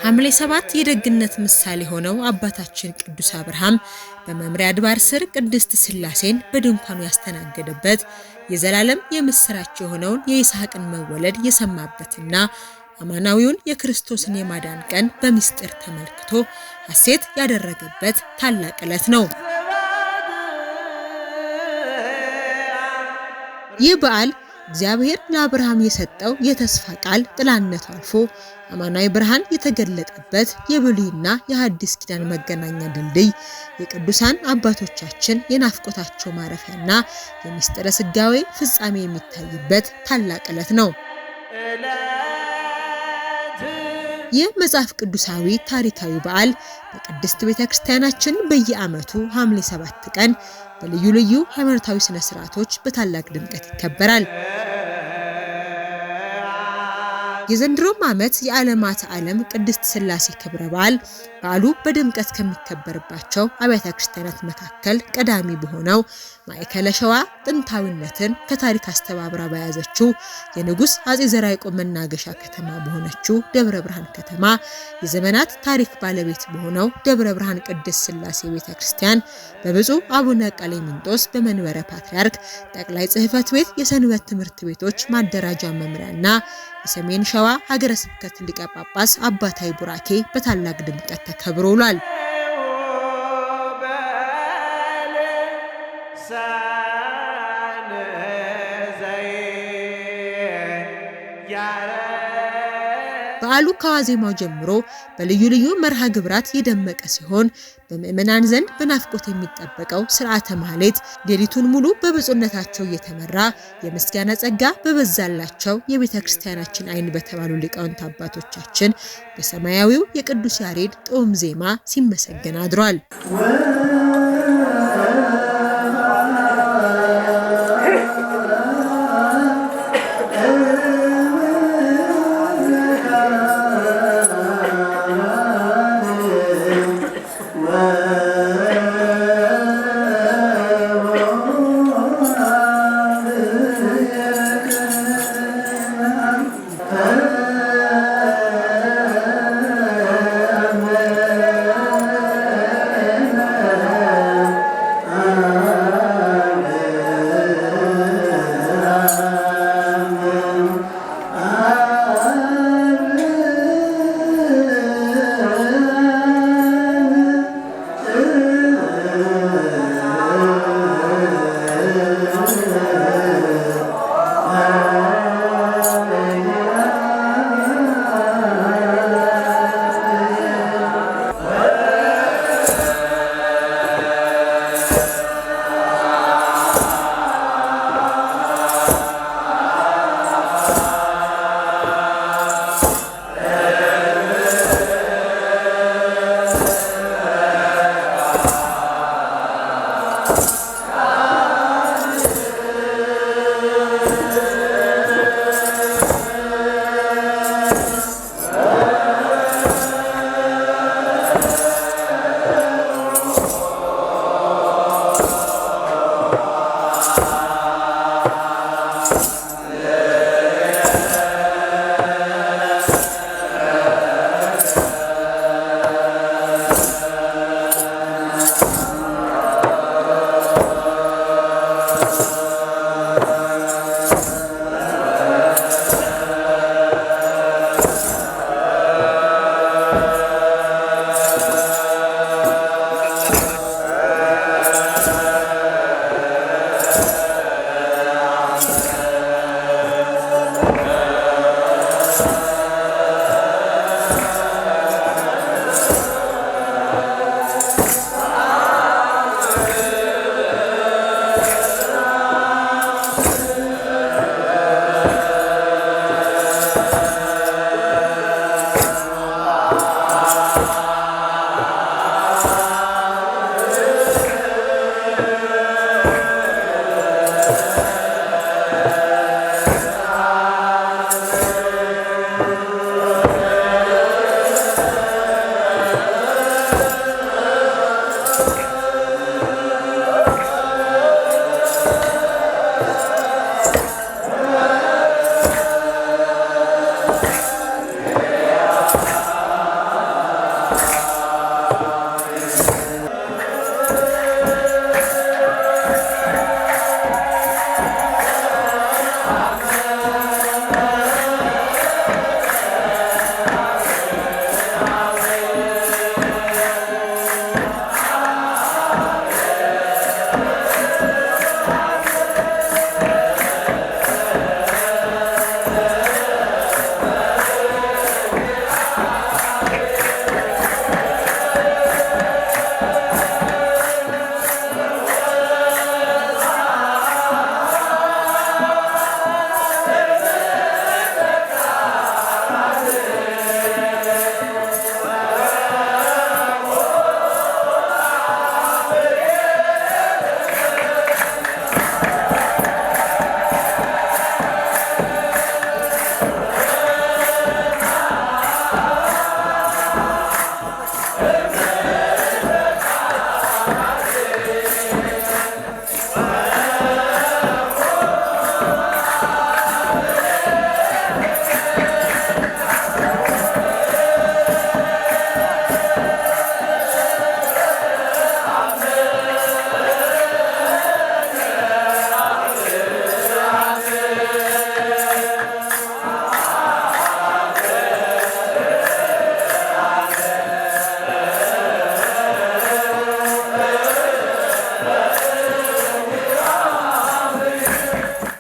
ሐምሌ 7 የደግነት ምሳሌ ሆነው አባታችን ቅዱስ አብርሃም በመምሪያ አድባር ስር ቅድስት ሥላሴን በድንኳኑ ያስተናገደበት የዘላለም የምስራች የሆነውን የይስሐቅን መወለድ የሰማበትና አማናዊውን የክርስቶስን የማዳን ቀን በሚስጥር ተመልክቶ ሐሴት ያደረገበት ታላቅ ዕለት ነው። ይህ በዓል እግዚአብሔር ለአብርሃም የሰጠው የተስፋ ቃል ጥላነቱ አልፎ አማናዊ ብርሃን የተገለጠበት የብሉይና የሐዲስ ኪዳን መገናኛ ድልድይ፣ የቅዱሳን አባቶቻችን የናፍቆታቸው ማረፊያና የምስጢረ ሥጋዌ ፍጻሜ የሚታይበት ታላቅ ዕለት ነው። ይህ መጽሐፍ ቅዱሳዊ ታሪካዊ በዓል በቅድስት ቤተክርስቲያናችን በየዓመቱ ሐምሌ 7 ቀን በልዩ ልዩ ሃይማኖታዊ ስነ ስርዓቶች በታላቅ ድምቀት ይከበራል። የዘንድሮም ዓመት የዓለማት ዓለም ቅድስት ሥላሴ ክብረ በዓል በዓሉ በድምቀት ከሚከበርባቸው አብያተ ክርስቲያናት መካከል ቀዳሚ በሆነው ማዕከለ ሸዋ ጥንታዊነትን ከታሪክ አስተባብራ በያዘችው የንጉሥ አጼ ዘርዓ ያዕቆብ መናገሻ ከተማ በሆነችው ደብረ ብርሃን ከተማ የዘመናት ታሪክ ባለቤት በሆነው ደብረ ብርሃን ቅድስት ሥላሴ ቤተክርስቲያን በብፁዕ አቡነ ቀሌምንጦስ በመንበረ ፓትርያርክ ጠቅላይ ጽሕፈት ቤት የሰንበት ትምህርት ቤቶች ማደራጃ መምሪያና የሰሜን ሸዋ ሀገረ ስብከት ሊቀ ጳጳስ አባታዊ ቡራኬ በታላቅ ድምቀት ተከብሮ ውሏል። በዓሉ ከዋዜማው ጀምሮ በልዩ ልዩ መርሃ ግብራት የደመቀ ሲሆን በምእመናን ዘንድ በናፍቆት የሚጠበቀው ሥርዓተ ማህሌት ሌሊቱን ሙሉ በብፁዕነታቸው እየተመራ የምስጋና ጸጋ በበዛላቸው የቤተ ክርስቲያናችን ዓይን በተባሉ ሊቃውንት አባቶቻችን በሰማያዊው የቅዱስ ያሬድ ጦም ዜማ ሲመሰገን አድሯል።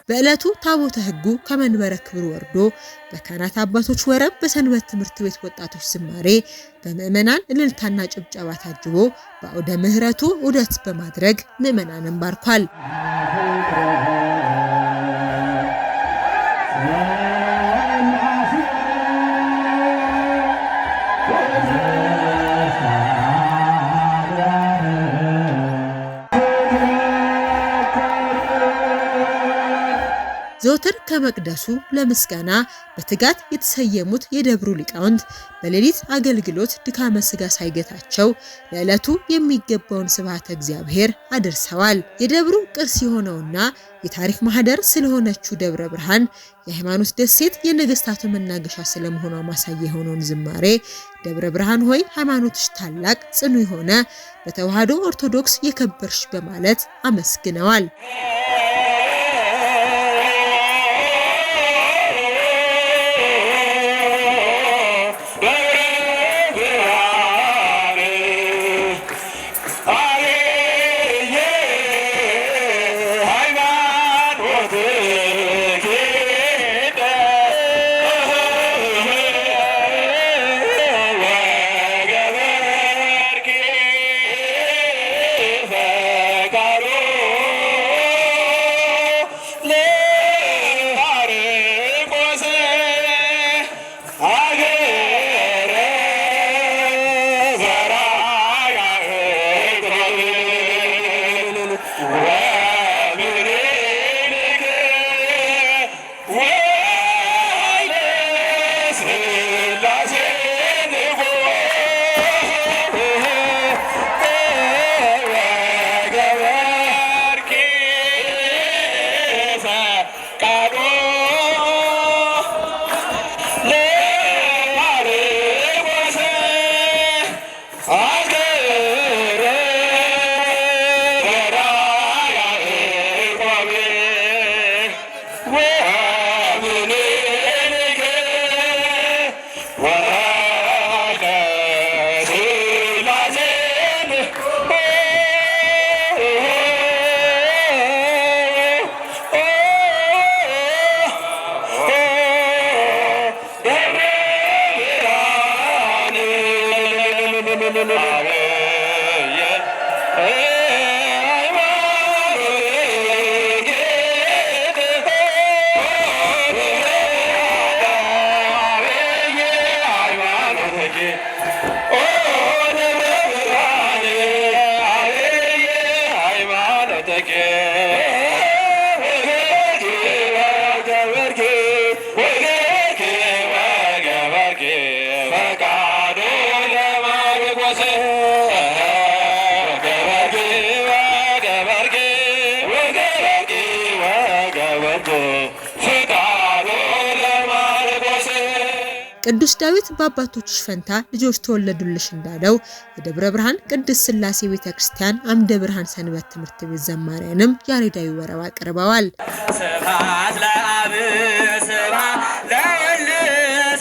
በዕለቱ ታቦተ ሕጉ ከመንበረ ክብሩ ወርዶ በካህናት አባቶች ወረብ፣ በሰንበት ትምህርት ቤት ወጣቶች ዝማሬ፣ በምዕመናን እልልታና ጭብጨባ ታጅቦ በአውደ ምሕረቱ ዑደት በማድረግ ምዕመናንን ባርኳል። ዘወትር ከመቅደሱ ለምስጋና በትጋት የተሰየሙት የደብሩ ሊቃውንት በሌሊት አገልግሎት ድካመ ሥጋ ሳይገታቸው ለዕለቱ የሚገባውን ስብሐተ እግዚአብሔር አድርሰዋል። የደብሩ ቅርስ የሆነውና የታሪክ ማህደር ስለሆነችው ደብረ ብርሃን የሃይማኖት ደሴት የነገስታቱ መናገሻ ስለመሆኗ ማሳያ የሆነውን ዝማሬ ደብረ ብርሃን ሆይ ሃይማኖትሽ ታላቅ ጽኑ የሆነ በተዋህዶ ኦርቶዶክስ የከበርሽ በማለት አመስግነዋል። ቅዱስ ዳዊት በአባቶችሽ ፈንታ ልጆች ተወለዱልሽ እንዳለው የደብረ ብርሃን ቅድስት ሥላሴ ቤተክርስቲያን አምደ ብርሃን ሰንበት ትምህርት ቤት ዘማሪያንም ያሬዳዊ ወረብ አቅርበዋል። ስብሐት ለአብ ስብሐት ለወልድ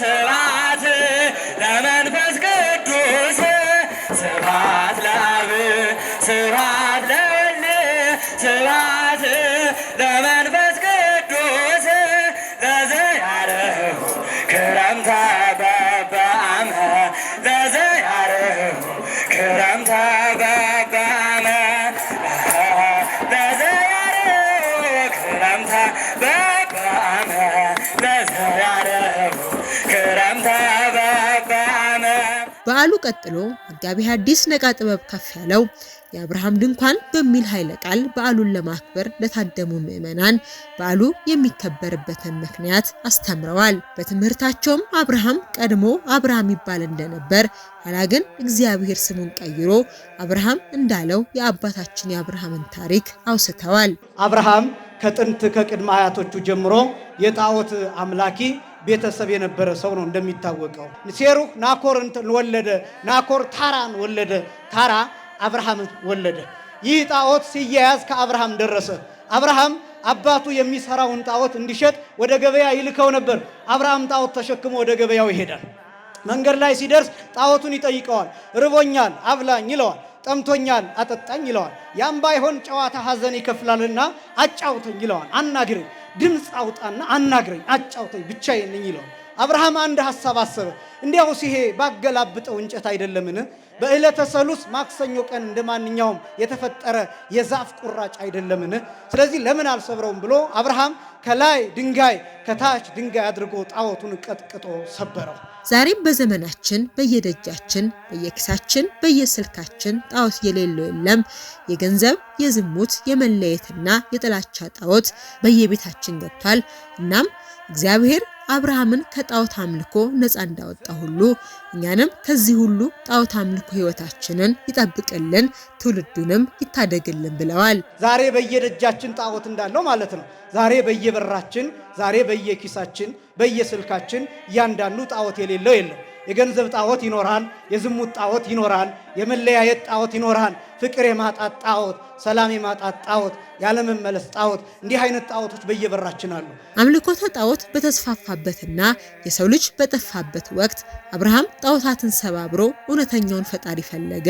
ስብሐት ለመንፈስ ቅዱስ ስብሐት ለአብ ስብሐት ለወልድ ስብሐት ለመንፈስ ቅዱስ ለዘያረሁ ክረምታ በበአመ ለዘያረሁ ክረምታ በበአመ ለዘያረሁ ክረምታ በበአመ ለዘያረሁ ክረምታ በበአመ። በዓሉ ቀጥሎ መጋቢ ሐዲስ ነቃ ጥበብ ከፍ ያለው የአብርሃም ድንኳን በሚል ኃይለ ቃል በዓሉን ለማክበር ለታደሙ ምዕመናን በዓሉ የሚከበርበትን ምክንያት አስተምረዋል። በትምህርታቸውም አብርሃም ቀድሞ አብርሃም ይባል እንደነበር ኋላ ግን እግዚአብሔር ስሙን ቀይሮ አብርሃም እንዳለው የአባታችን የአብርሃምን ታሪክ አውስተዋል። አብርሃም ከጥንት ከቅድመ አያቶቹ ጀምሮ የጣዖት አምላኪ ቤተሰብ የነበረ ሰው ነው። እንደሚታወቀው ሴሩህ ናኮርን ወለደ፣ ናኮር ታራን ወለደ፣ ታራ አብርሃምን ወለደ። ይህ ጣዖት ሲያያዝ ከአብርሃም ደረሰ። አብርሃም አባቱ የሚሰራውን ጣዖት እንዲሸጥ ወደ ገበያ ይልከው ነበር። አብርሃም ጣዖት ተሸክሞ ወደ ገበያው ይሄዳል። መንገድ ላይ ሲደርስ ጣዖቱን ይጠይቀዋል። ርቦኛል አብላኝ ይለዋል። ጠምቶኛል አጠጣኝ ይለዋል። ያም ባይሆን ጨዋታ ሐዘን ይከፍላልና አጫውተኝ ይለዋል። አናግረኝ፣ ድምፅ አውጣና አናግረኝ፣ አጫውተኝ፣ ብቻዬን ነኝ ይለዋል። አብርሃም አንድ ሐሳብ አሰበ። እንዲያውስ ይሄ ባገላብጠው እንጨት አይደለምን? በዕለተ ሰሉስ ማክሰኞ ቀን እንደማንኛውም የተፈጠረ የዛፍ ቁራጭ አይደለምን? ስለዚህ ለምን አልሰብረውም ብሎ አብርሃም ከላይ ድንጋይ ከታች ድንጋይ አድርጎ ጣዖቱን ቀጥቅጦ ሰበረው። ዛሬም በዘመናችን በየደጃችን፣ በየኪሳችን፣ በየስልካችን ጣዖት የሌለው የለም። የገንዘብ፣ የዝሙት፣ የመለየትና የጥላቻ ጣዖት በየቤታችን ገብቷል። እናም እግዚአብሔር አብርሃምን ከጣዖት አምልኮ ነፃ እንዳወጣ ሁሉ እኛንም ከዚህ ሁሉ ጣዖት አምልኮ ሕይወታችንን ይጠብቅልን፣ ትውልዱንም ይታደግልን ብለዋል። ዛሬ በየደጃችን ጣዖት እንዳለው ማለት ነው። ዛሬ በየበራችን፣ ዛሬ በየኪሳችን፣ በየስልካችን እያንዳንዱ ጣዖት የሌለው የለም። የገንዘብ ጣዖት ይኖራል፣ የዝሙት ጣዖት ይኖራል፣ የመለያየት ጣዖት ይኖራል፣ ፍቅር የማጣት ጣዖት፣ ሰላም የማጣት ጣዖት፣ ያለመመለስ ጣዖት፣ እንዲህ አይነት ጣዖቶች በየበራችን አሉ። አምልኮተ ጣዖት በተስፋፋበትና የሰው ልጅ በጠፋበት ወቅት አብርሃም ጣዖታትን ሰባብሮ እውነተኛውን ፈጣሪ ፈለገ።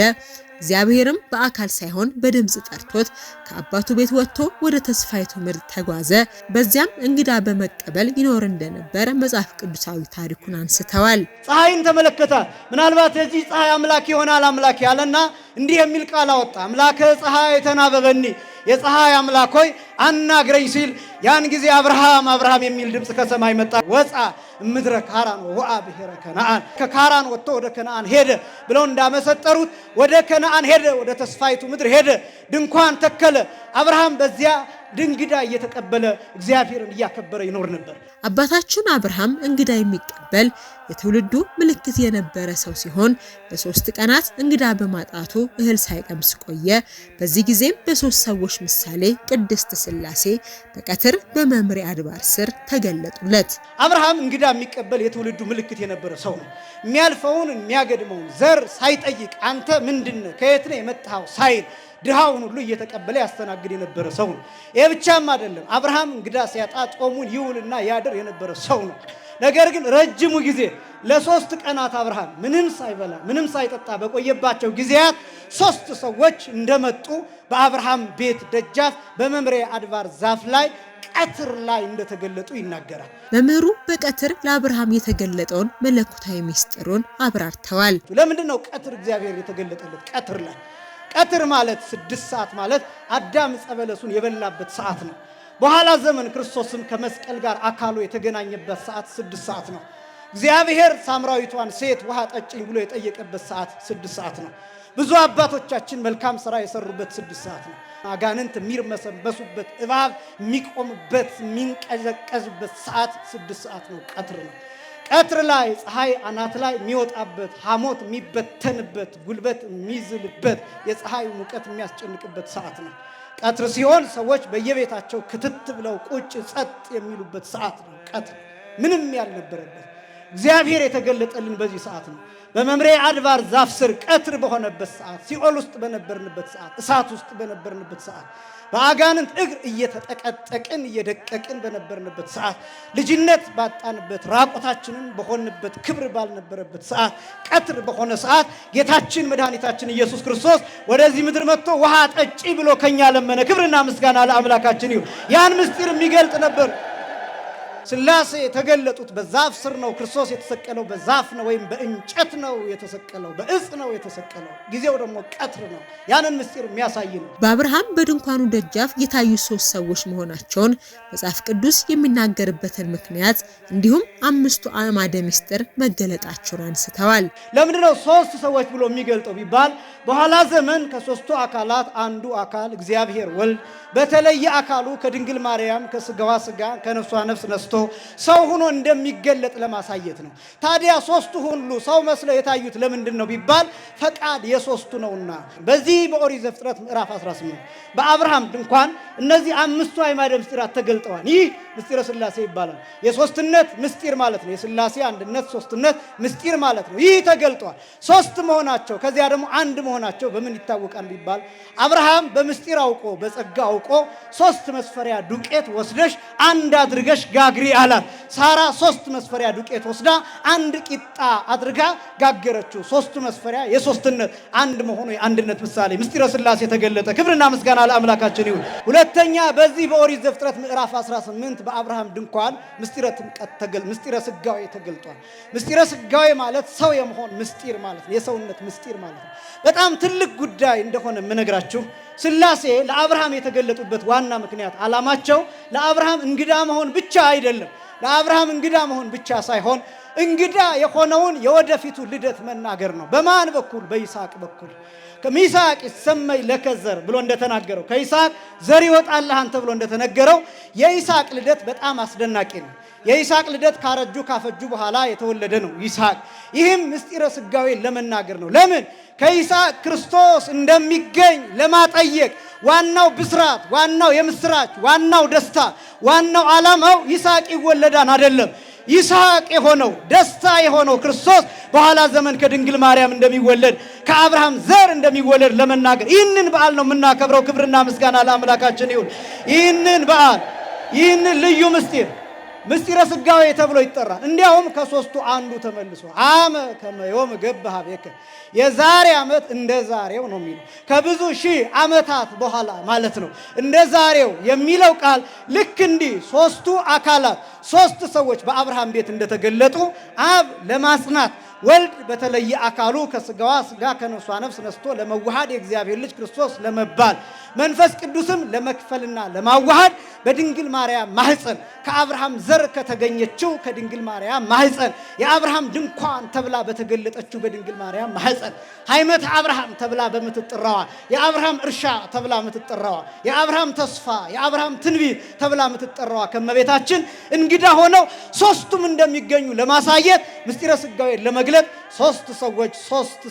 እግዚአብሔርም በአካል ሳይሆን በድምፅ ጠርቶት ከአባቱ ቤት ወጥቶ ወደ ተስፋይቱ ምድር ተጓዘ። በዚያም እንግዳ በመቀበል ይኖር እንደነበር መጽሐፍ ቅዱሳዊ ታሪኩን አንስተዋል። ፀሐይን ተመለከተ። ምናልባት የዚህ ፀሐይ አምላክ ይሆናል አምላክ ያለና እንዲህ የሚል ቃል አወጣ። አምላከ ፀሐይ ተናበበኒ፣ የፀሐይ አምላክ ሆይ አናግረኝ ሲል ያን ጊዜ አብርሃም አብርሃም የሚል ድምፅ ከሰማይ መጣ። ወፃ ምድረ ካራን ወአ ብሔረ ከነአን፣ ከካራን ወጥቶ ወደ ከነአን ሄደ ብለው እንዳመሰጠሩት ወደ ከነአን ሄደ፣ ወደ ተስፋይቱ ምድር ሄደ፣ ድንኳን ተከለ። አብርሃም በዚያ ድንግዳ እየተቀበለ እግዚአብሔርን እያከበረ ይኖር ነበር። አባታችን አብርሃም እንግዳ የሚቀበል የትውልዱ ምልክት የነበረ ሰው ሲሆን ለ3 ቀናት እንግዳ በማጣቱ እህል ሳይቀምስ ቆየ። በዚህ ጊዜም በ3 ሰዎች ምሳሌ ቅድስት ሥላሴ በቀትር በመምሬ አድባር ስር ተገለጡለት። አብርሃም እንግዳ የሚቀበል የትውልዱ ምልክት የነበረ ሰው ነው። የሚያልፈውን የሚያገድመውን ዘር ሳይጠይቅ አንተ ምንድነህ ከየት ነው የመጣኸው ሳይል ድሃውን ሁሉ እየተቀበለ ያስተናግድ የነበረ ሰው ነው። ይሄ ብቻም አይደለም። አብርሃም እንግዳ ሲያጣ ጾሙን ይውልና ያድር የነበረ ሰው ነው። ነገር ግን ረጅሙ ጊዜ ለ3 ቀናት አብርሃም ምንም ሳይበላ ምንም ሳይጠጣ በቆየባቸው ጊዜያት 3 ሰዎች እንደመጡ በአብርሃም ቤት ደጃፍ በመምሬ አድባር ዛፍ ላይ ቀትር ላይ እንደተገለጡ ይናገራል። መምህሩ በቀትር ለአብርሃም የተገለጠውን መለኮታዊ ምስጢሩን አብራርተዋል። ለምንድን ነው ቀትር እግዚአብሔር የተገለጠለት? ቀትር ላይ ቀትር ማለት 6 ሰዓት ማለት አዳም ዕፀ በለሱን የበላበት ሰዓት ነው። በኋላ ዘመን ክርስቶስም ከመስቀል ጋር አካሉ የተገናኘበት ሰዓት 6 ሰዓት ነው። እግዚአብሔር ሳምራዊቷን ሴት ውሃ ጠጭኝ ብሎ የጠየቀበት ሰዓት 6 ሰዓት ነው። ብዙ አባቶቻችን መልካም ሥራ የሰሩበት 6 ሰዓት ነው። አጋንንት የሚርመሰበሱበት፣ እባብ የሚቆምበት የሚንቀዘቀዝበት ሰዓት 6 ሰዓት ነው። ቀትር ነው። ቀትር ላይ ፀሐይ አናት ላይ የሚወጣበት፣ ሐሞት የሚበተንበት፣ ጉልበት የሚዝልበት፣ የፀሐይ ሙቀት የሚያስጨንቅበት ሰዓት ነው። ቀትር ሲሆን ሰዎች በየቤታቸው ክትት ብለው ቁጭ ጸጥ የሚሉበት ሰዓት ነው። ቀትር ምንም ያልነበረበት እግዚአብሔር የተገለጠልን በዚህ ሰዓት ነው። በመምሬ አድባር ዛፍ ስር ቀትር በሆነበት ሰዓት፣ ሲኦል ውስጥ በነበርንበት ሰዓት፣ እሳት ውስጥ በነበርንበት ሰዓት፣ በአጋንንት እግር እየተጠቀጠቅን እየደቀቅን በነበርንበት ሰዓት፣ ልጅነት ባጣንበት ራቆታችንን በሆንበት ክብር ባልነበረበት ሰዓት፣ ቀትር በሆነ ሰዓት ጌታችን መድኃኒታችን ኢየሱስ ክርስቶስ ወደዚህ ምድር መጥቶ ውሃ ጠጪ ብሎ ከኛ ለመነ። ክብርና ምስጋና ለአምላካችን ይሁን። ያን ምስጢር የሚገልጥ ነበር። ሥላሴ የተገለጡት በዛፍ ስር ነው። ክርስቶስ የተሰቀለው በዛፍ ነው፣ ወይም በእንጨት ነው የተሰቀለው፣ በእጽ ነው የተሰቀለው። ጊዜው ደግሞ ቀትር ነው። ያንን ምስጢር የሚያሳይ ነው። በአብርሃም በድንኳኑ ደጃፍ የታዩ 3 ሰዎች መሆናቸውን መጽሐፍ ቅዱስ የሚናገርበትን ምክንያት እንዲሁም 5ቱ አዕማደ ምስጢር መገለጣቸውን አንስተዋል። ለምንድን ነው 3 ሰዎች ብሎ የሚገልጠው ቢባል በኋላ ዘመን ከ3ቱ አካላት አንዱ አካል እግዚአብሔር ወልድ በተለየ አካሉ ከድንግል ማርያም ከስጋዋ ስጋ ከነፍሷ ነፍስ ነስቶ ሰው ሆኖ እንደሚገለጥ ለማሳየት ነው። ታዲያ 3ቱ ሁሉ ሰው መስለው የታዩት ለምንድን ነው ቢባል ፈቃድ የ3ቱ ነውና። በዚህ በኦሪት ዘፍጥረት ምዕራፍ 18 በአብርሃም ድንኳን እነዚህ 5ቱ አዕማደ ምስጢራት ተገልጠዋል። ይህ ምስጢረ ሥላሴ ይባላል። የሶስትነት ምስጢር ማለት ነው። የሥላሴ አንድነት ሶስትነት ምስጢር ማለት ነው። ይህ ተገልጧል። ሶስት መሆናቸው ከዚያ ደግሞ አንድ መሆናቸው በምን ይታወቃል ቢባል አብርሃም በምስጢር አውቆ በጸጋ አውቆ 3 መስፈሪያ ዱቄት ወስደሽ አንድ አድርገሽ ጋግሪ አላት። ሳራ 3 መስፈሪያ ዱቄት ወስዳ አንድ ቂጣ አድርጋ ጋገረችው። 3 መስፈሪያ የሶስትነት አንድ መሆኑ የአንድነት ምሳሌ ምስጢረ ሥላሴ ተገለጠ። ክብርና ምስጋና ለአምላካችን ይሁን። ሁለተኛ በዚህ በኦሪት ዘፍጥረት ምዕራፍ 18 በአብርሃም ድንኳን ምስጢረ ሥጋዌ ተገልጧል። ምስጢረ ሥጋዌ ማለት ሰው የመሆን ምስጢር ማለት ነው። የሰውነት ምስጢር ማለት ነው። በጣም ትልቅ ጉዳይ እንደሆነ የምነግራችሁ ሥላሴ ለአብርሃም የተገለጡበት ዋና ምክንያት ዓላማቸው ለአብርሃም እንግዳ መሆን ብቻ አይደለም። ለአብርሃም እንግዳ መሆን ብቻ ሳይሆን እንግዳ የሆነውን የወደፊቱ ልደት መናገር ነው። በማን በኩል? በይስሐቅ በኩል። ከይስሐቅ ይሰመይ ለከ ዘር ብሎ እንደተናገረው ከይስሐቅ ዘር ይወጣልሃል ተብሎ እንደተነገረው የይስሐቅ ልደት በጣም አስደናቂ ነው። የይስሐቅ ልደት ካረጁ ካፈጁ በኋላ የተወለደ ነው ይስሐቅ። ይህም ምስጢረ ሥጋዌ ለመናገር ነው። ለምን? ከይስሐቅ ክርስቶስ እንደሚገኝ ለማጠየቅ ዋናው ብስራት፣ ዋናው የምስራች፣ ዋናው ደስታ፣ ዋናው ዓላማው ይስሐቅ ይወለዳን አይደለም። ይስሐቅ የሆነው ደስታ የሆነው ክርስቶስ በኋላ ዘመን ከድንግል ማርያም እንደሚወለድ ከአብርሃም ዘር እንደሚወለድ ለመናገር ይህንን በዓል ነው የምናከብረው። ክብርና ምስጋና ለአምላካችን ይሁን። ይህንን በዓል ይህንን ልዩ ምስጢረ ሥጋዌ ተብሎ ይጠራል። እንዲያውም ከሶስቱ አንዱ ተመልሶ አመ ከመ ዮም ገብ ኀቤከ የዛሬ ዓመት እንደ ዛሬው ነው የሚለው። ከብዙ ሺህ ዓመታት በኋላ ማለት ነው እንደ ዛሬው የሚለው ቃል ልክ እንዲህ ሶስቱ አካላት 3 ሰዎች በአብርሃም ቤት እንደተገለጡ አብ ለማጽናት ወልድ በተለየ አካሉ ከስጋዋ ስጋ ከነፍሷ ነፍስ ነስቶ ለመዋሃድ የእግዚአብሔር ልጅ ክርስቶስ ለመባል መንፈስ ቅዱስም ለመክፈልና ለማዋሃድ በድንግል ማርያም ማህፀን ከአብርሃም ዘር ከተገኘችው ከድንግል ማርያም ማህፀን የአብርሃም ድንኳን ተብላ በተገለጠችው በድንግል ማርያም ማህፀን ሃይመት አብርሃም ተብላ በምትጠራዋ የአብርሃም እርሻ ተብላ የምትጠራዋ የአብርሃም ተስፋ የአብርሃም ትንቢት ተብላ የምትጠራዋ ከመቤታችን እንግዳ ሆነው 3ቱም እንደሚገኙ ለማሳየት ምስጢረ ሥጋዌ ለመግለጥ 3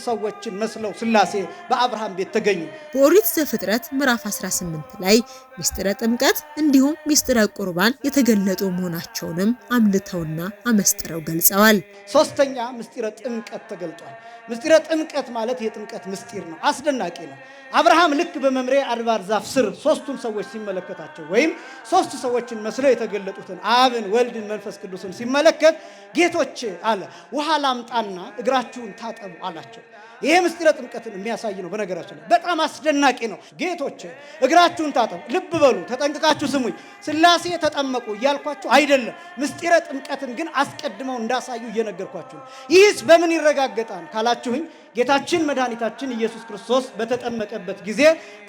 ሰዎችን መስለው ሥላሴ በአብርሃም ቤት ተገኙ። በኦሪት ዘፍጥረት ምዕራፍ 18 ላይ ምስጢረ ጥምቀት እንዲሁም ምስጢረ ቁርባን የተገለጡ መሆናቸውንም አምልተውና አመስጥረው ገልጸዋል። ሶስተኛ ምስጢረ ጥምቀት ተገልጧል። ምስጢረ ጥምቀት ማለት የጥምቀት ምስጢር ነው። አስደናቂ ነው። አብርሃም ልክ በመምሬ አድባር ዛፍ ስር 3ቱን ሰዎች ሲመለከታቸው ወይም 3 ሰዎችን መስለው የተገለጡትን አብን፣ ወልድን፣ መንፈስ ቅዱስን ሲመለከት ጌቶች አለ ውሃ ላምጣና እግራችሁን ታጠቡ አላቸው። ይሄ ምስጢረ ጥምቀትን የሚያሳይ ነው። በነገራችን ላይ በጣም አስደናቂ ነው። ጌቶች እግራችሁን ታጠቡ። ልብ በሉ፣ ተጠንቅቃችሁ ስሙኝ። ሥላሴ ተጠመቁ እያልኳችሁ አይደለም። ምስጢረ ጥምቀትን ግን አስቀድመው እንዳሳዩ እየነገርኳችሁ ነው። ይህስ በምን ይረጋገጣል ካላችሁኝ ጌታችን መድኃኒታችን ኢየሱስ ክርስቶስ በተጠመቀበት ጊዜ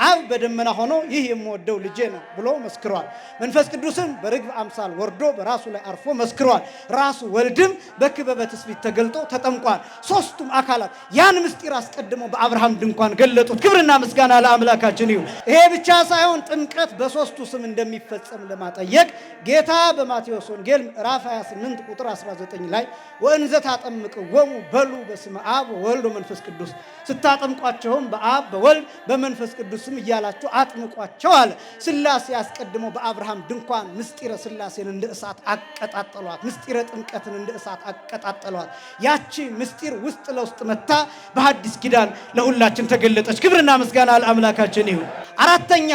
አብ በደመና ሆኖ ይህ የምወደው ልጄ ነው ብሎ መስክሯል። መንፈስ ቅዱስም በርግብ አምሳል ወርዶ በራሱ ላይ አርፎ መስክሯል። ራሱ ወልድም በክበበ ትስብእት ተገልጦ ተጠምቋል። 3ቱም አካላት ያን ምስጢር አስቀድመው በአብርሃም ድንኳን ገለጡት። ክብርና ምስጋና ለአምላካችን ይሁን። ይሄ ብቻ ሳይሆን ጥምቀት በ3ቱ ስም እንደሚፈጸም ለማጠየቅ ጌታ በማቴዎስ ወንጌል ምዕራፍ 28 ቁጥር 19 ላይ ወእንዘ ታጠምቅዎሙ በሉ በስመ አብ ወወልድ ወመንፈስ ቅዱስ ስታጠምቋቸውም በአብ በወልድ በመንፈስ ቅዱስም እያላችሁ አጥምቋቸው አለ። ሥላሴ አስቀድሞ በአብርሃም ድንኳን ምስጢረ ሥላሴን እንደ እሳት አቀጣጠሏት። ምስጢረ ጥምቀትን እንደ እሳት አቀጣጠሏት። ያቺ ምስጢር ውስጥ ለውስጥ መታ በሐዲስ ኪዳን ለሁላችን ተገለጠች። ክብርና ምስጋና ለአምላካችን ይሁን። አራተኛ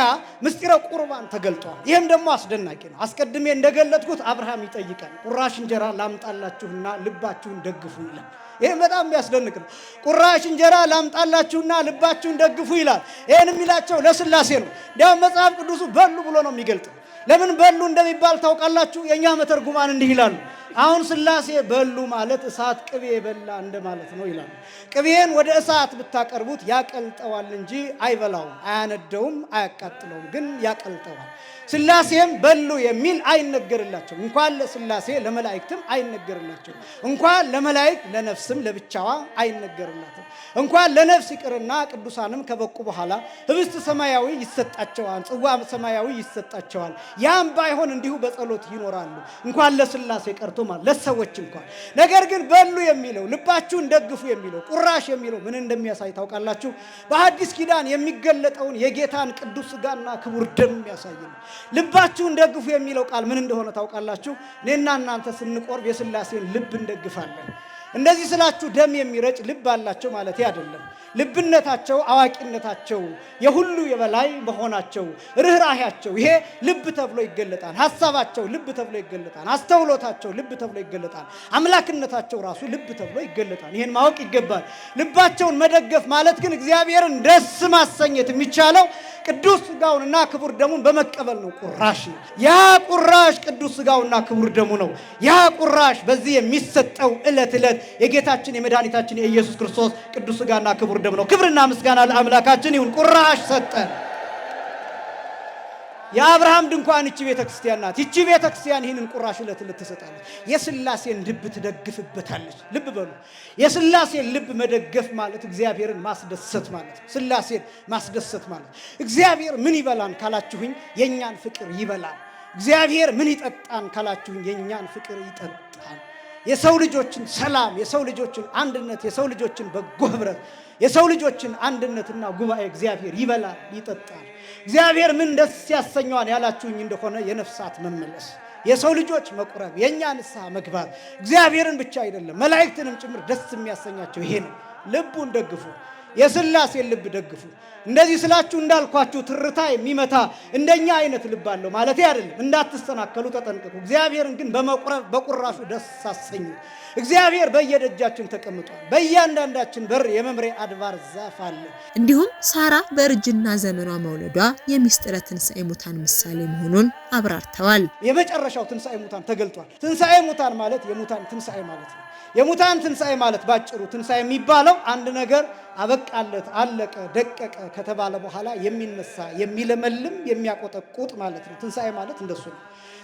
ምስጢረ ቁርባን ተገልጧል። ይህም ደግሞ አስደናቂ ነው። አስቀድሜ እንደገለጥኩት አብርሃም ይጠይቃል። ቁራሽ እንጀራ ላምጣላችሁና ልባችሁን ደግፉ ይላል። ይህም በጣም የሚያስደንቅ ነው። ቁራሽ እንጀራ ላምጣላችሁና ልባችሁን ደግፉ ይላል። ይህን የሚላቸው ለሥላሴ ነው። እንዲያውም መጽሐፍ ቅዱሱ በሉ ብሎ ነው የሚገልጠው። ለምን በሉ እንደሚባል ታውቃላችሁ? የእኛ መተርጉማን እንዲህ ይላሉ። አሁን ሥላሴ በሉ ማለት እሳት ቅቤ በላ እንደማለት ነው ይላሉ። ቅቤን ወደ እሳት ብታቀርቡት ያቀልጠዋል እንጂ አይበላውም፣ አያነደውም፣ አያቃጥለውም፣ ግን ያቀልጠዋል። ሥላሴም በሉ የሚል አይነገርላቸው። እንኳን ለሥላሴ ለመላእክትም አይነገርላቸው። እንኳን ለመላእክት ለነፍስም ለብቻዋ አይነገርላትም። እንኳን ለነፍስ ይቅርና ቅዱሳንም ከበቁ በኋላ ህብስት ሰማያዊ ይሰጣቸዋል፣ ጽዋ ሰማያዊ ይሰጣቸዋል። ያም ባይሆን እንዲሁ በጸሎት ይኖራሉ። እንኳን ለሥላሴ ቀርቶ ማለት ለሰዎች እንኳን። ነገር ግን በሉ የሚለው ልባችሁን ደግፉ የሚለው ቁራሽ የሚለው ምን እንደሚያሳይ ታውቃላችሁ? በአዲስ ኪዳን የሚገለጠውን የጌታን ቅዱስ ሥጋና ክቡር ደም የሚያሳይ ነው። ልባችሁን ደግፉ የሚለው ቃል ምን እንደሆነ ታውቃላችሁ? እኔና እናንተ ስንቆርብ የሥላሴን ልብ እንደግፋለን። እንደዚህ ስላችሁ ደም የሚረጭ ልብ አላቸው ማለት አይደለም። ልብነታቸው፣ አዋቂነታቸው፣ የሁሉ የበላይ መሆናቸው፣ ርህራሄያቸው ይሄ ልብ ተብሎ ይገለጣል። ሐሳባቸው ልብ ተብሎ ይገለጣል። አስተውሎታቸው ልብ ተብሎ ይገለጣል። አምላክነታቸው ራሱ ልብ ተብሎ ይገለጣል። ይሄን ማወቅ ይገባል። ልባቸውን መደገፍ ማለት ግን እግዚአብሔርን ደስ ማሰኘት የሚቻለው ቅዱስ ሥጋውንና ክቡር ደሙን በመቀበል ነው። ቁራሽ ያ ቁራሽ ቅዱስ ሥጋውና ክቡር ደሙ ነው። ያ ቁራሽ በዚህ የሚሰጠው ዕለት ዕለት የጌታችን የመድኃኒታችን የኢየሱስ ክርስቶስ ቅዱስ ሥጋና ክቡር ደም ነው። ክብርና ምስጋና ለአምላካችን ይሁን። ቁራሽ ሰጠን። የአብርሃም ድንኳን እቺ ቤተክርስቲያን ናት። እቺ ቤተክርስቲያን ይህንን ቁራሽ ዕለት ዕለት ትሰጣለች። የሥላሴን ልብ ትደግፍበታለች። ልብ በሉ። የሥላሴን ልብ መደገፍ ማለት እግዚአብሔርን ማስደሰት ማለት ነው። ሥላሴን ማስደሰት ማለት እግዚአብሔር ምን ይበላን ካላችሁኝ የኛን ፍቅር ይበላል። እግዚአብሔር ምን ይጠጣን ካላችሁኝ የኛን ፍቅር ይጠጣል። የሰው ልጆችን ሰላም፣ የሰው ልጆችን አንድነት፣ የሰው ልጆችን በጎ ህብረት፣ የሰው ልጆችን አንድነትና ጉባኤ እግዚአብሔር ይበላል፣ ይጠጣል። እግዚአብሔር ምን ደስ ያሰኘዋል ያላችሁኝ እንደሆነ የነፍሳት መመለስ፣ የሰው ልጆች መቁረብ፣ የኛ ንስሐ መግባት እግዚአብሔርን ብቻ አይደለም መላእክትንም ጭምር ደስ የሚያሰኛቸው ይሄ ነው። ልቡን ደግፉ። የሥላሴን ልብ ደግፉ። እንደዚህ ስላችሁ እንዳልኳችሁ ትርታ የሚመታ እንደኛ አይነት ልብ አለው ማለት አይደለም። እንዳትስተናከሉ ተጠንቀቁ። እግዚአብሔርን ግን በመቁረብ በቁራሹ ደስ አሰኙ። እግዚአብሔር በየደጃችን ተቀምጧል። በእያንዳንዳችን በር የመምሬ አድባር ዛፍ አለ። እንዲሁም ሳራ በእርጅና ዘመኗ መውለዷ የምስጢረ ትንሣኤ ሙታን ምሳሌ መሆኑን አብራርተዋል። የመጨረሻው ትንሣኤ ሙታን ተገልጧል። ትንሣኤ ሙታን ማለት የሙታን ትንሣኤ ማለት ነው። የሙታን ትንሣኤ ማለት ባጭሩ ትንሣኤ የሚባለው አንድ ነገር አበቃለት፣ አለቀ፣ ደቀቀ ከተባለ በኋላ የሚነሳ የሚለመልም የሚያቆጠቁጥ ማለት ነው። ትንሣኤ ማለት እንደሱ ነው።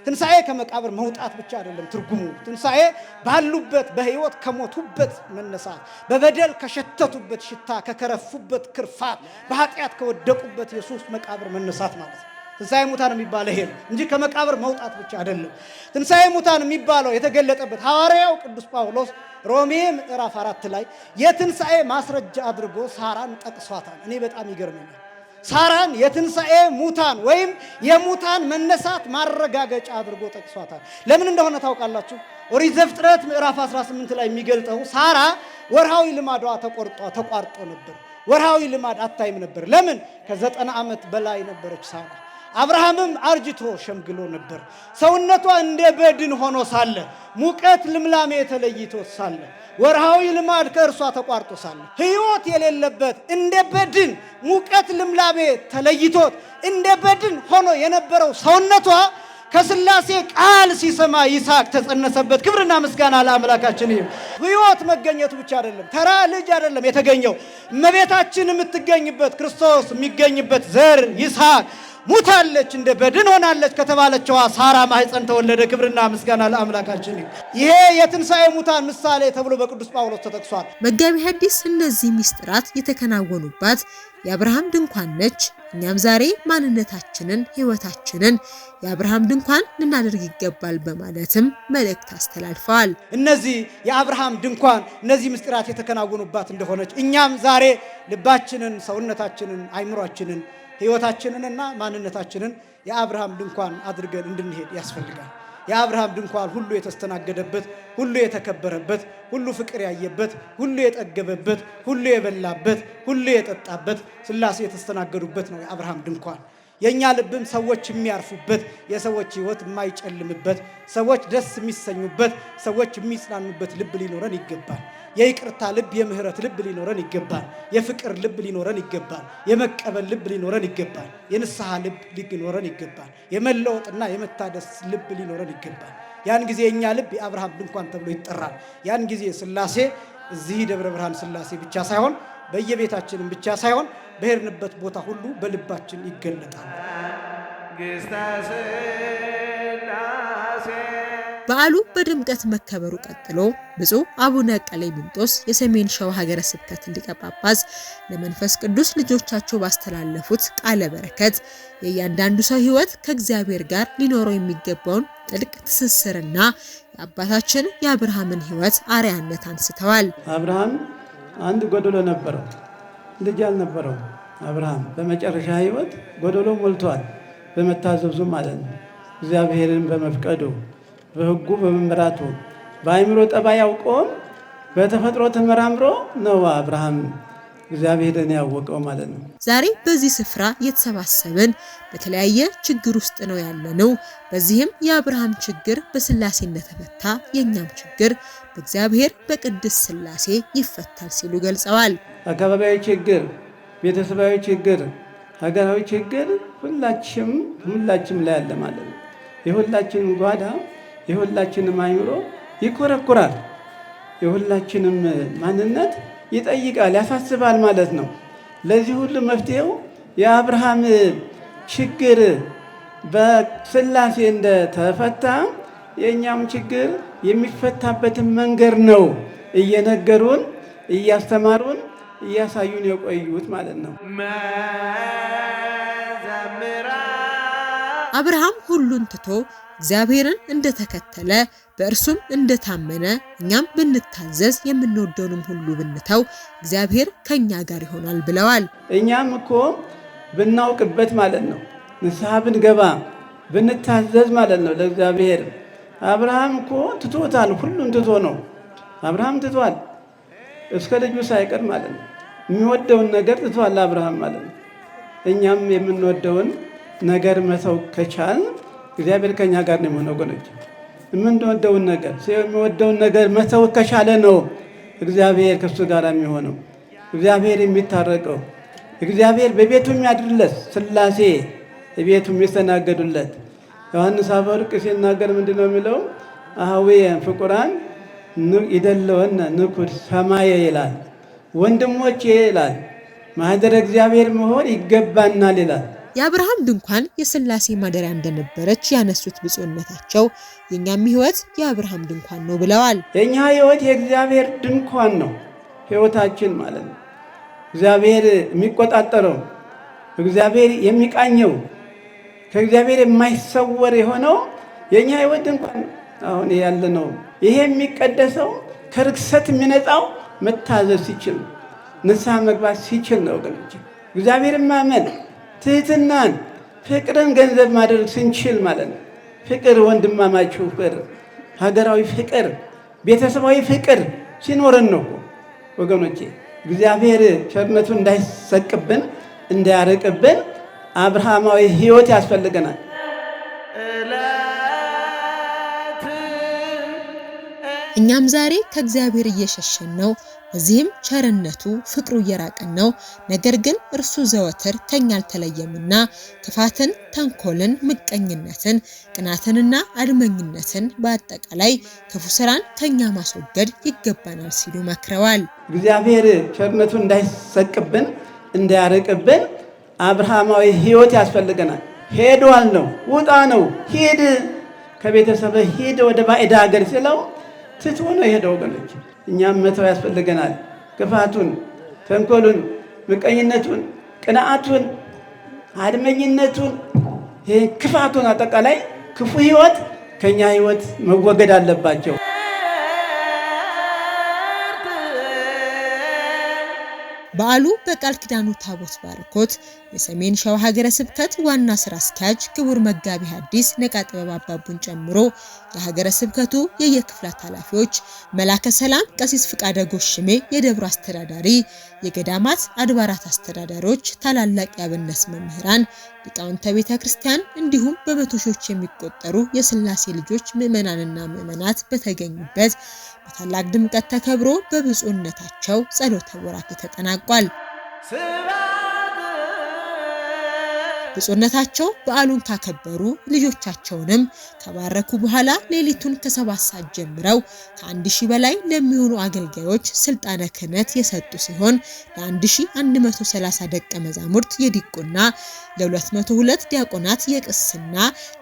ትንሣኤ ከመቃብር መውጣት ብቻ አይደለም ትርጉሙ። ትንሣኤ ባሉበት በሕይወት ከሞቱበት መነሳት፣ በበደል ከሸተቱበት ሽታ፣ ከከረፉበት ክርፋት፣ በኃጢአት ከወደቁበት የሱስ መቃብር መነሳት ማለት ነው። ትንሣኤ ሙታን የሚባለው ይሄ ነው እንጂ ከመቃብር መውጣት ብቻ አይደለም። ትንሣኤ ሙታን የሚባለው የተገለጠበት ሐዋርያው ቅዱስ ጳውሎስ ሮሜ ምዕራፍ 4 ላይ የትንሣኤ ማስረጃ አድርጎ ሳራን ጠቅሷታል። እኔ በጣም ይገርመኛል። ሳራን የትንሣኤ ሙታን ወይም የሙታን መነሳት ማረጋገጫ አድርጎ ጠቅሷታል። ለምን እንደሆነ ታውቃላችሁ? ኦሪት ዘፍጥረት ምዕራፍ 18 ላይ የሚገልጠው ሳራ ወርሃዊ ልማዷ ተቋርጦ ነበር። ወርሃዊ ልማድ አታይም ነበር። ለምን? ከ90 ዓመት በላይ ነበረች ሳራ። አብርሃምም አርጅቶ ሸምግሎ ነበር። ሰውነቷ እንደ በድን ሆኖ ሳለ፣ ሙቀት ልምላሜ ተለይቶ ሳለ፣ ወርሃዊ ልማድ ከእርሷ ተቋርጦ ሳለ፣ ሕይወት የሌለበት እንደ በድን ሙቀት ልምላሜ ተለይቶት እንደ በድን ሆኖ የነበረው ሰውነቷ ከሥላሴ ቃል ሲሰማ ይስሐቅ ተጸነሰበት። ክብርና ምስጋና ለአምላካችን ይሁን። ሕይወት መገኘቱ ብቻ አይደለም፣ ተራ ልጅ አይደለም የተገኘው። እመቤታችን የምትገኝበት ክርስቶስ የሚገኝበት ዘር ይስሐቅ ሙታለች፣ እንደ በድን ሆናለች ከተባለችዋ ሳራ ማኅፀን ተወለደ። ክብርና ምስጋና ለአምላካችን ይሁን። ይሄ የትንሣኤ ሙታን ምሳሌ ተብሎ በቅዱስ ጳውሎስ ተጠቅሷል። መጋቢ ሐዲስ እነዚህ ምስጢራት የተከናወኑባት የአብርሃም ድንኳን ነች። እኛም ዛሬ ማንነታችንን፣ ሕይወታችንን የአብርሃም ድንኳን ልናደርግ ይገባል በማለትም መልእክት አስተላልፈዋል። እነዚህ የአብርሃም ድንኳን እነዚህ ምስጢራት የተከናወኑባት እንደሆነች እኛም ዛሬ ልባችንን፣ ሰውነታችንን፣ አይምሯችንን፣ ሕይወታችንንና ማንነታችንን የአብርሃም ድንኳን አድርገን እንድንሄድ ያስፈልጋል። የአብርሃም ድንኳን ሁሉ የተስተናገደበት፣ ሁሉ የተከበረበት፣ ሁሉ ፍቅር ያየበት፣ ሁሉ የጠገበበት፣ ሁሉ የበላበት፣ ሁሉ የጠጣበት ሥላሴ የተስተናገዱበት ነው የአብርሃም ድንኳን። የኛ ልብም ሰዎች የሚያርፉበት፣ የሰዎች ሕይወት የማይጨልምበት፣ ሰዎች ደስ የሚሰኙበት፣ ሰዎች የሚጽናኑበት ልብ ሊኖረን ይገባል። የይቅርታ ልብ፣ የምህረት ልብ ሊኖረን ይገባል። የፍቅር ልብ ሊኖረን ይገባል። የመቀበል ልብ ሊኖረን ይገባል። የንስሐ ልብ ሊኖረን ይገባል። የመለወጥና የመታደስ ልብ ሊኖረን ይገባል። ያን ጊዜ የኛ ልብ የአብርሃም ድንኳን ተብሎ ይጠራል። ያን ጊዜ ሥላሴ እዚህ ደብረ ብርሃን ሥላሴ ብቻ ሳይሆን በየቤታችንም ብቻ ሳይሆን በሄድንበት ቦታ ሁሉ በልባችን ይገለጣል። በዓሉ በድምቀት መከበሩ ቀጥሎ ብፁዕ አቡነ ቀሌምንጦስ የሰሜን ሸዋ ሀገረ ስብከት ሊቀ ጳጳስ ለመንፈስ ቅዱስ ልጆቻቸው ባስተላለፉት ቃለ በረከት የእያንዳንዱ ሰው ሕይወት ከእግዚአብሔር ጋር ሊኖረው የሚገባውን ጥልቅ ትስስርና የአባታችን የአብርሃምን ሕይወት አርአያነት አንስተዋል። አብርሃም አንድ ጎደሎ ነበረው፣ ልጅ አልነበረው። አብርሃም በመጨረሻ ሕይወት ጎደሎ ሞልቷል፣ በመታዘዙ ማለት ነው። እግዚአብሔርን በመፍቀዱ በሕጉ በመምራቱ በአእምሮ ጠባይ ያውቀውም በተፈጥሮ ተመራምሮ ነው አብርሃም እግዚአብሔርን ያወቀው ማለት ነው። ዛሬ በዚህ ስፍራ የተሰባሰብን በተለያየ ችግር ውስጥ ነው ያለነው። በዚህም የአብርሃም ችግር በስላሴ እንደተፈታ የኛም ችግር በእግዚአብሔር በቅድስት ስላሴ ይፈታል ሲሉ ገልጸዋል። አካባቢያዊ ችግር፣ ቤተሰባዊ ችግር፣ ሀገራዊ ችግር ሁላችንም ላይ አለ ማለት ነው። የሁላችንም ጓዳ የሁላችንም አእምሮ ይኮረኩራል፣ የሁላችንም ማንነት ይጠይቃል፣ ያሳስባል ማለት ነው። ለዚህ ሁሉ መፍትሄው የአብርሃም ችግር በስላሴ እንደተፈታ የእኛም ችግር የሚፈታበትን መንገድ ነው እየነገሩን እያስተማሩን እያሳዩን የቆዩት ማለት ነው። አብርሃም ሁሉን ትቶ እግዚአብሔርን እንደተከተለ በእርሱም እንደታመነ እኛም ብንታዘዝ የምንወደውንም ሁሉ ብንተው እግዚአብሔር ከኛ ጋር ይሆናል ብለዋል። እኛም እኮ ብናውቅበት ማለት ነው፣ ንስሐ ብንገባ ብንታዘዝ ማለት ነው ለእግዚአብሔር። አብርሃም እኮ ትቶታል፣ ሁሉን ትቶ ነው አብርሃም ትቷል፣ እስከ ልጁ ሳይቀር ማለት ነው። የሚወደውን ነገር ትቷል አብርሃም ማለት ነው። እኛም የምንወደውን ነገር መተው ከቻል እግዚአብሔር ከኛ ጋር ነው የሚሆነው። ወገኖች የምንወደውን ነገር የሚወደውን ነገር መተው ከቻለ ነው እግዚአብሔር ከሱ ጋር የሚሆነው፣ እግዚአብሔር የሚታረቀው፣ እግዚአብሔር በቤቱ የሚያድርለት፣ ስላሴ በቤቱ የሚስተናገዱለት። ዮሐንስ አፈወርቅ ሲናገር ምንድነው የሚለው? አህዌ ፍቁራን ይደለወነ ንኩድ ሰማየ ይላል። ወንድሞቼ ይላል ማህደረ እግዚአብሔር መሆን ይገባናል ይላል። የአብርሃም ድንኳን የስላሴ ማደሪያ እንደነበረች ያነሱት ብፁዕነታቸው የኛም ሕይወት የአብርሃም ድንኳን ነው ብለዋል። የኛ ሕይወት የእግዚአብሔር ድንኳን ነው፣ ሕይወታችን ማለት ነው። እግዚአብሔር የሚቆጣጠረው፣ እግዚአብሔር የሚቃኘው፣ ከእግዚአብሔር የማይሰወር የሆነው የኛ ሕይወት ድንኳን ነው። አሁን ያለ ነው። ይሄ የሚቀደሰው ከርክሰት የሚነጻው መታዘዝ ሲችል፣ ንስሐ መግባት ሲችል ነው ወገኖች። እግዚአብሔር ማመን፣ ትህትናን፣ ፍቅርን ገንዘብ ማድረግ ስንችል ማለት ነው። ፍቅር፣ ወንድማማችሁ ፍቅር፣ ሀገራዊ ፍቅር፣ ቤተሰባዊ ፍቅር ሲኖረን ነው ወገኖቼ እግዚአብሔር ቸርነቱ እንዳይሰቅብን እንዳያርቅብን አብርሃማዊ ሕይወት ያስፈልገናል። እኛም ዛሬ ከእግዚአብሔር እየሸሸን ነው። በዚህም ቸርነቱ ፍቅሩ እየራቀን ነው። ነገር ግን እርሱ ዘወትር ከኛ አልተለየምና ክፋትን፣ ተንኮልን፣ ምቀኝነትን፣ ቅናትንና አድመኝነትን በአጠቃላይ ክፉ ስራን ከኛ ማስወገድ ይገባናል ሲሉ መክረዋል። እግዚአብሔር ቸርነቱ እንዳይሰቅብን እንዳያርቅብን አብርሃማዊ ሕይወት ያስፈልገናል። ሄዷል ነው፣ ውጣ ነው፣ ሂድ ከቤተሰብ ሂድ ወደ ባዕድ ሀገር ሲለው ትቶ ነው የሄደው ወገኖች። እኛም መተው ያስፈልገናል። ክፋቱን፣ ተንኮሉን፣ ምቀኝነቱን፣ ቅንዓቱን፣ አድመኝነቱን፣ ይሄ ክፋቱን አጠቃላይ ክፉ ሕይወት ከኛ ሕይወት መወገድ አለባቸው። በዓሉ በቃል ኪዳኑ ታቦት ባርኮት የሰሜን ሸዋ ሀገረ ስብከት ዋና ስራ አስኪያጅ ክቡር መጋቢ ሐዲስ ነቃ ጥበብ አባቡን ጨምሮ የሀገረ ስብከቱ የየክፍላት ኃላፊዎች፣ መላከ ሰላም ቀሲስ ፍቃደ ጎሽሜ የደብሩ አስተዳዳሪ፣ የገዳማት አድባራት አስተዳዳሪዎች፣ ታላላቅ የአብነት መምህራን፣ ሊቃውንተ ቤተ ክርስቲያን እንዲሁም በመቶ ሺዎች የሚቆጠሩ የስላሴ ልጆች ምዕመናንና ምዕመናት በተገኙበት በታላቅ ድምቀት ተከብሮ በብፁዕነታቸው ጸሎተ ቡራኬ ተጠናቋል። ብፁዕነታቸው በዓሉን ካከበሩ ልጆቻቸውንም ከባረኩ በኋላ ሌሊቱን ከ7 ሰዓት ጀምረው ከ1000 በላይ ለሚሆኑ አገልጋዮች ስልጣነ ክህነት የሰጡ ሲሆን ለ1130 ደቀ መዛሙርት የዲቁና፣ ለ202 ዲያቆናት የቅስና፣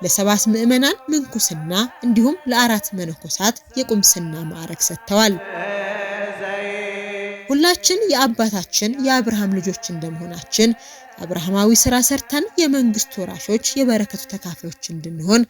ለ7 ምዕመናን ምንኩስና እንዲሁም ለ4 መነኮሳት የቁምስና ማዕረግ ሰጥተዋል። ሁላችን የአባታችን የአብርሃም ልጆች እንደመሆናችን አብርሃማዊ ስራ ሰርተን የመንግስቱ ወራሾች የበረከቱ ተካፋዮች እንድንሆን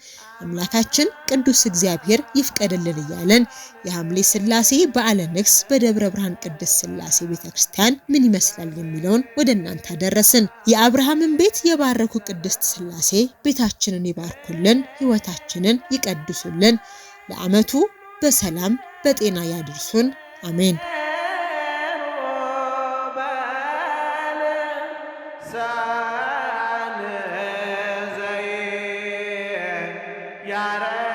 አምላካችን ቅዱስ እግዚአብሔር ይፍቀድልን እያለን የሐምሌ ሥላሴ በዓለ ንግስ በደብረ ብርሃን ቅድስት ሥላሴ ቤተክርስቲያን ምን ይመስላል የሚለውን ወደ እናንተ አደረስን። የአብርሃምን ቤት የባረኩ ቅድስት ሥላሴ ቤታችንን ይባርኩልን፣ ሕይወታችንን ይቀድሱልን፣ ለዓመቱ በሰላም በጤና ያድርሱን። አሜን። ያረ